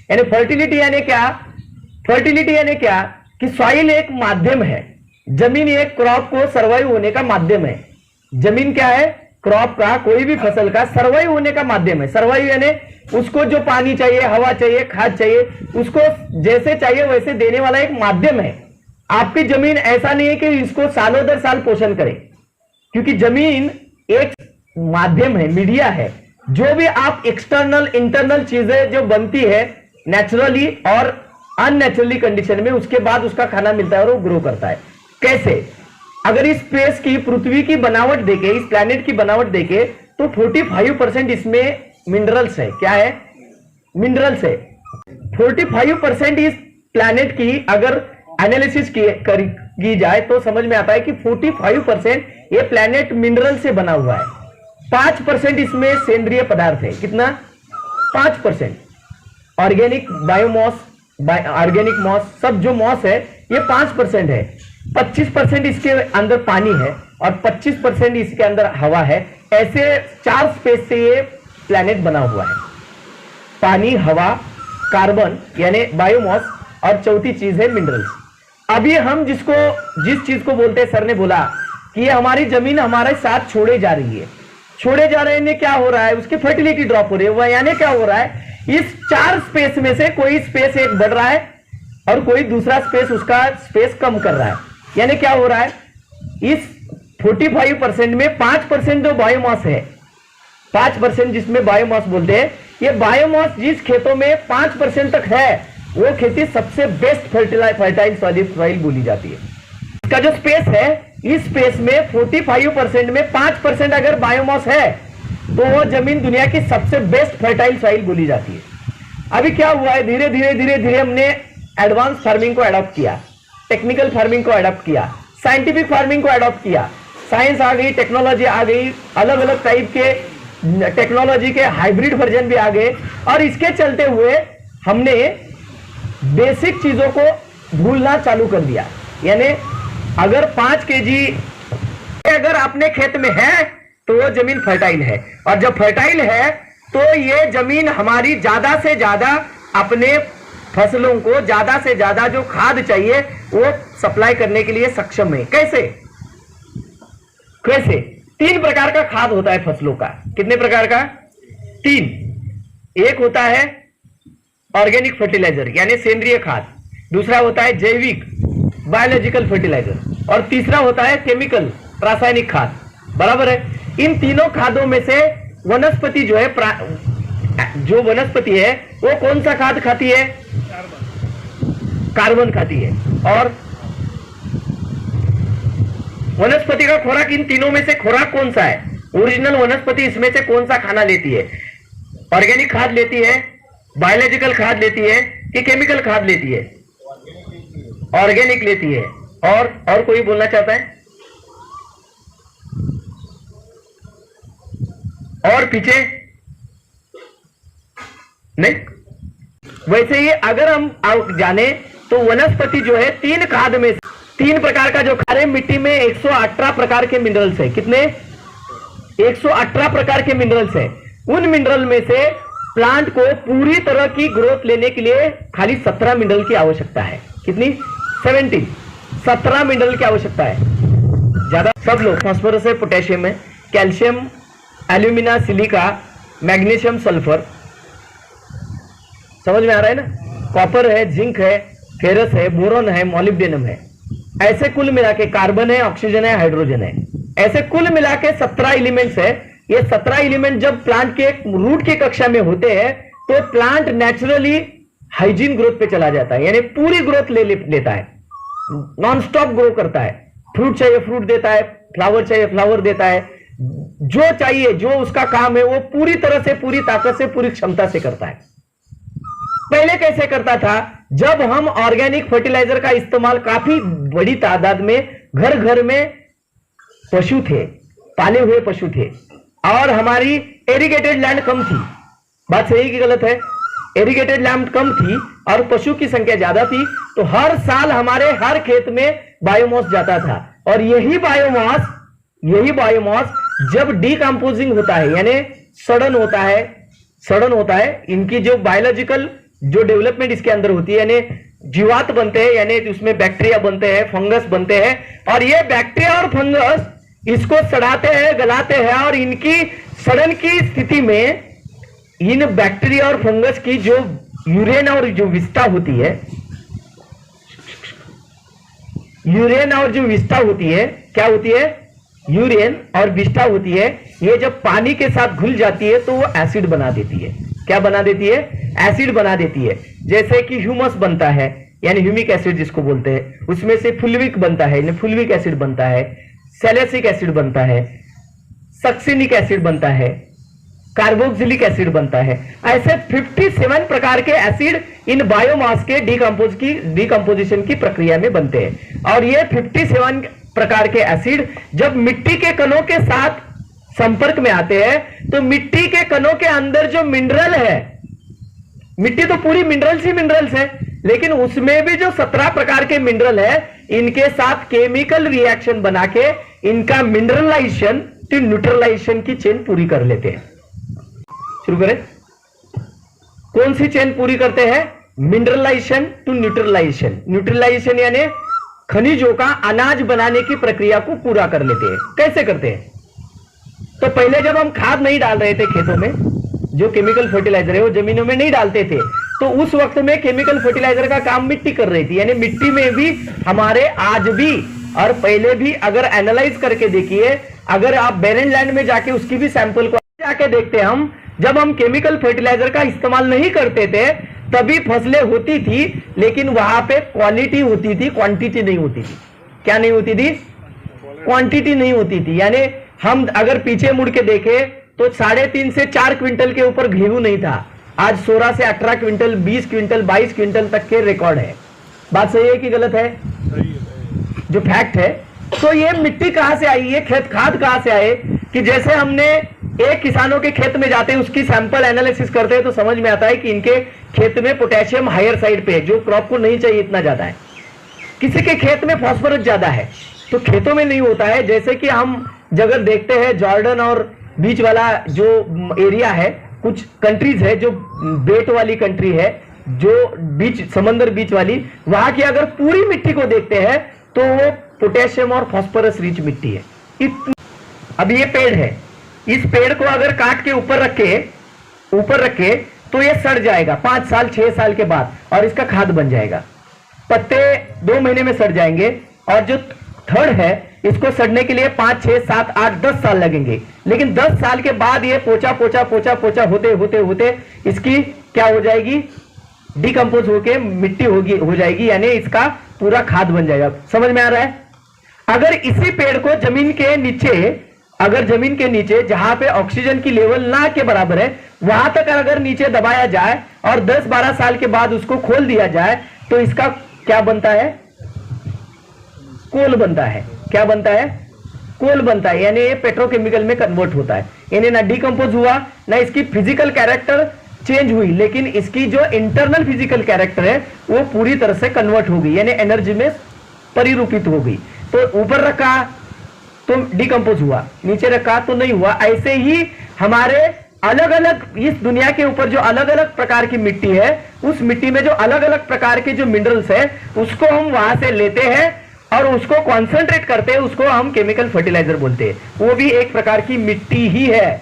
यानी फर्टिलिटी यानी क्या? फर्टिलिटी यानी क्या कि सॉइल एक माध्यम है, जमीन एक क्रॉप को सर्वाइव होने का माध्यम है। जमीन क्या है? क्रॉप का, कोई भी फसल का सर्वाइव होने का माध्यम है। सर्वाइव यानी उसको जो पानी चाहिए, हवा चाहिए, खाद चाहिए, उसको जैसे चाहिए वैसे देने वाला एक माध्यम है। आपकी जमीन ऐसा नहीं है कि इसको सालों दर साल पोषण करे, क्योंकि जमीन एक माध्यम है, मीडिया है। जो भी आप एक्सटर्नल इंटरनल चीजें जो बनती है नेचुरली और अननेचुरली कंडीशन में, उसके बाद उसका खाना मिलता है और वो ग्रो करता है। कैसे? अगर इस स्पेस की, पृथ्वी की बनावट देखे, इस प्लैनेट की बनावट देखे, तो 45% इसमें मिनरल्स है। क्या है? मिनरल्स है। 45% इस प्लैनेट की अगर एनालिसिस की जाए तो समझ में आता है कि 45% ये प्लैनेट मिनरल से बना हुआ है। 5% इसमें सेंद्रीय पदार्थ है। कितना? 5%। ऑर्गेनिक बायोमॉस, ऑर्गेनिक मॉस, सब जो मॉस है ये 5% है। 25% इसके अंदर पानी है और 25% इसके अंदर हवा है। ऐसे 4 स्पेस से ये प्लैनेट बना हुआ है, पानी, हवा, कार्बन यानी बायोमॉस, और चौथी चीज है मिनरल्स। अभी हम जिस चीज को बोलते हैं, सर ने बोला कि ये हमारी जमीन हमारे साथ छोड़े जा रही है। छोड़े जा रहे हैं, क्या हो रहा है? उसकी फर्टिलिटी ड्रॉप हो रही है। वह यानी क्या हो रहा है? इस 4 स्पेस में से कोई स्पेस एक बढ़ रहा है और कोई दूसरा स्पेस उसका स्पेस कम कर रहा है। यानी क्या हो रहा है? इस 45% में 5% जो बायोमास है, 5% जिसमें बायोमास बोलते हैं, ये बायोमास जिस खेतों में 5% तक है, वो खेती सबसे बेस्ट फर्टाइल सॉइल बोली जाती है। इसका जो स्पेस है, इस स्पेस में 45% में 5% अगर बायोमास है तो वो जमीन दुनिया की सबसे बेस्ट फर्टाइल सॉइल बोली जाती है। अभी क्या हुआ है? धीरे धीरे हमने एडवांस फार्मिंग को अडॉप्ट किया, टेक्निकल फार्मिंग को अडॉप्ट किया, साइंटिफिक फार्मिंग को अडॉप्ट किया। साइंस आ गई, टेक्नोलॉजी आ गई, अलग अलग टाइप के टेक्नोलॉजी के हाइब्रिड वर्जन भी आ गए, और इसके चलते हुए हमने बेसिक चीजों को भूलना चालू कर दिया। यानी अगर 5 kg अगर अपने खेत में है तो वो जमीन फर्टाइल है, और जब फर्टाइल है तो ये जमीन हमारी ज्यादा से ज्यादा अपने फसलों को ज्यादा से ज्यादा जो खाद चाहिए वो सप्लाई करने के लिए सक्षम है। कैसे? 3 प्रकार का खाद होता है फसलों का। कितने प्रकार का? 3। एक होता है ऑर्गेनिक फर्टिलाइजर यानी सेंद्रीय खाद, दूसरा होता है जैविक बायोलॉजिकल फर्टिलाइजर, और तीसरा होता है केमिकल रासायनिक खाद। बराबर है? इन तीनों खादों में से वनस्पति जो है, जो वनस्पति है वो कौन सा खाद खाती है? कार्बन खाती है। और वनस्पति का खुराक, इन तीनों में से खुराक कौन सा है? ओरिजिनल वनस्पति इसमें से कौन सा खाना लेती है? ऑर्गेनिक खाद लेती है, बायोलॉजिकल खाद लेती है, कि केमिकल खाद लेती है? ऑर्गेनिक लेती है। और कोई बोलना चाहता है? और पीछे नहीं? वैसे ही अगर हम जाने तो वनस्पति जो है 3 खाद में, 3 प्रकार का जो खाद है, मिट्टी में 118 प्रकार के मिनरल्स है। कितने? 118 प्रकार के मिनरल्स है। उन मिनरल में से प्लांट को पूरी तरह की ग्रोथ लेने के लिए खाली 17 मिनरल की आवश्यकता है। कितनी? 17 मिनरल की आवश्यकता है। ज्यादा सब लोग, फास्फोरस है, पोटेशियम है, calcium, alumina, silica, magnesium, sulphur, समझ में आ रहा है ना? कॉपर है, जिंक है, फेरस है, बोरॉन है, मॉलिब्डेनम है। ऐसे कुल मिला के कार्बन है, ऑक्सीजन है, हाइड्रोजन है। ऐसे कुल मिला के 17 एलिमेंट्स है। ये 17 एलिमेंट जब प्लांट के रूट की कक्षा में होते हैं तो प्लांट नेचुरली हाइजीन ग्रोथ पे चला जाता है, यानी पूरी ग्रोथ लेता है, नॉन स्टॉप ग्रो करता है। फ्रूट चाहिए फ्रूट देता है, फ्लावर चाहिए फ्लावर देता है, जो चाहिए, जो उसका काम है वो पूरी तरह से, पूरी ताकत से, पूरी क्षमता से करता है। पहले कैसे करता था? जब हम ऑर्गेनिक फर्टिलाइजर का इस्तेमाल, काफी बड़ी तादाद में घर घर में पशु थे, पाले हुए पशु थे, और हमारी इरिगेटेड लैंड कम थी। बात सही कि गलत है? इरिगेटेड लैंड कम थी और पशु की संख्या ज्यादा थी, तो हर साल हमारे हर खेत में बायोमास जाता था, और यही बायोमास जब डीकंपोजिंग होता है, यानी सड़न होता है, इनकी जो बायोलॉजिकल जो डेवलपमेंट इसके अंदर होती है, यानी जीवात बनते हैं, यानी उसमें बैक्टीरिया बनते हैं, फंगस बनते हैं, और ये बैक्टीरिया और फंगस इसको सड़ाते हैं, गलाते हैं, और इनकी सड़न की स्थिति में इन बैक्टीरिया और फंगस की जो यूरेन और जो विस्टा होती है, यूरेन और जो विस्टा होती है, क्या होती है, यूरेन और विस्टा होती है, ये जब पानी के साथ घुल जाती है तो वो एसिड बना देती है। क्या बना देती है? एसिड बना देती है। जैसे कि ह्यूमस बनता है, यानी ह्यूमिक एसिड जिसको बोलते हैं, उसमें से फुल्विक बनता है, यानी फुल्विक एसिड बनता है, सैलिसिक एसिड बनता है, सक्सिनिक एसिड बनता है, कार्बोक्सिलिक एसिड बनता है। ऐसे 57 प्रकार के एसिड इन बायोमास के डिकम्पोजिशन की प्रक्रिया में बनते हैं। और ये 57 प्रकार के एसिड जब मिट्टी के कणों के साथ संपर्क में आते हैं तो मिट्टी के कणों के अंदर जो मिनरल है, मिट्टी तो पूरी मिनरल्स ही मिनरल्स है, लेकिन उसमें भी जो 17 प्रकार के मिनरल है, इनके साथ केमिकल रिएक्शन बना के इनका मिनरलाइजेशन टू न्यूट्रलाइजेशन की चेन पूरी कर लेते हैं। शुरू करें। कौन सी चेन पूरी करते हैं? Mineralisation to neutralisation. न्यूट्रलाइजेशन यानी खनिजों का अनाज बनाने की प्रक्रिया को पूरा कर लेते हैं। कैसे करते हैं? तो पहले जब हम खाद नहीं डाल रहे थे खेतों में, जो केमिकल फर्टिलाइजर है वो जमीनों में नहीं डालते थे, तो उस वक्त में केमिकल फर्टिलाइजर का काम मिट्टी कर रही थी। यानी मिट्टी में भी हमारे आज भी और पहले भी अगर एनालाइज करके देखिए, अगर आप बैरन लैंड में जाके उसकी भी सैंपल को जाके देखते, हम जब हम केमिकल फर्टिलाइजर का इस्तेमाल नहीं करते थे तभी फसलें होती थी, लेकिन वहां पे क्वालिटी होती थी, क्वांटिटी नहीं होती थी। क्या नहीं होती थी? क्वांटिटी नहीं होती थी। यानी हम अगर पीछे मुड़ के देखें तो 3.5 से 4 क्विंटल के ऊपर गेहूं नहीं था। आज 16 से 18 क्विंटल, 20 क्विंटल, 22 क्विंटल तक के रिकॉर्ड है। बात सही है कि गलत है? जो फैक्ट है। तो ये मिट्टी कहां से आई, ये खेत खाद कहां से आए कि जैसे हमने एक किसानों के खेत में जाते हैं, उसकी सैंपल एनालिसिस करते हैं तो समझ में आता है कि इनके खेत में पोटेशियम हायर साइड पे है, जो क्रॉप को नहीं चाहिए इतना ज्यादा है। किसी के खेत में फास्फोरस ज्यादा है, तो खेतों में नहीं होता है। जैसे कि हम जगह देखते हैं जॉर्डन और बीच वाला जो एरिया है, कुछ कंट्रीज है जो बेट वाली कंट्री है, जो बीच समंदर बीच वाली, वहां की अगर पूरी मिट्टी को देखते हैं तो वो पोटेशियम और फास्फोरस रिच मिट्टी है। अब ये पेड़ है, इस पेड़ को अगर काट के ऊपर रखे तो ये सड़ जाएगा 5 साल 6 साल के बाद, और इसका खाद बन जाएगा। पत्ते 2 महीने में सड़ जाएंगे, और जो थड़ है इसको सड़ने के लिए 5 6 7 8 10 साल लगेंगे। लेकिन 10 साल के बाद ये पोचा होते इसकी क्या हो जाएगी? डिकम्पोज होके मिट्टी हो जाएगी, यानी इसका पूरा खाद बन जाएगा। समझ में आ रहा है? अगर इसी पेड़ को जमीन के नीचे जहां पे ऑक्सीजन की लेवल ना के बराबर है, वहां तक अगर नीचे दबाया जाए और 10-12 साल के बाद उसको खोल दिया जाए तो इसका क्या बनता है? कोल बनता है। क्या बनता है? कोल बनता है। यानी ये पेट्रोकेमिकल में कन्वर्ट होता है। यानी ना डिकम्पोज हुआ, ना इसकी फिजिकल कैरेक्टर चेंज हुई, लेकिन इसकी जो इंटरनल फिजिकल कैरेक्टर है वो पूरी तरह से कन्वर्ट हो गई, यानी एनर्जी में परिरूपित हो गई। तो ऊपर रखा तो डिकम्पोज हुआ, नीचे रखा तो नहीं हुआ। ऐसे ही हमारे अलग अलग इस दुनिया के ऊपर जो अलग अलग प्रकार की मिट्टी है, उस मिट्टी में जो अलग अलग प्रकार के जो मिनरल्स है उसको हम वहां से लेते हैं और उसको कॉन्सेंट्रेट करते हैं, उसको हम केमिकल फर्टिलाइजर बोलते हैं। वो भी एक प्रकार की मिट्टी ही है।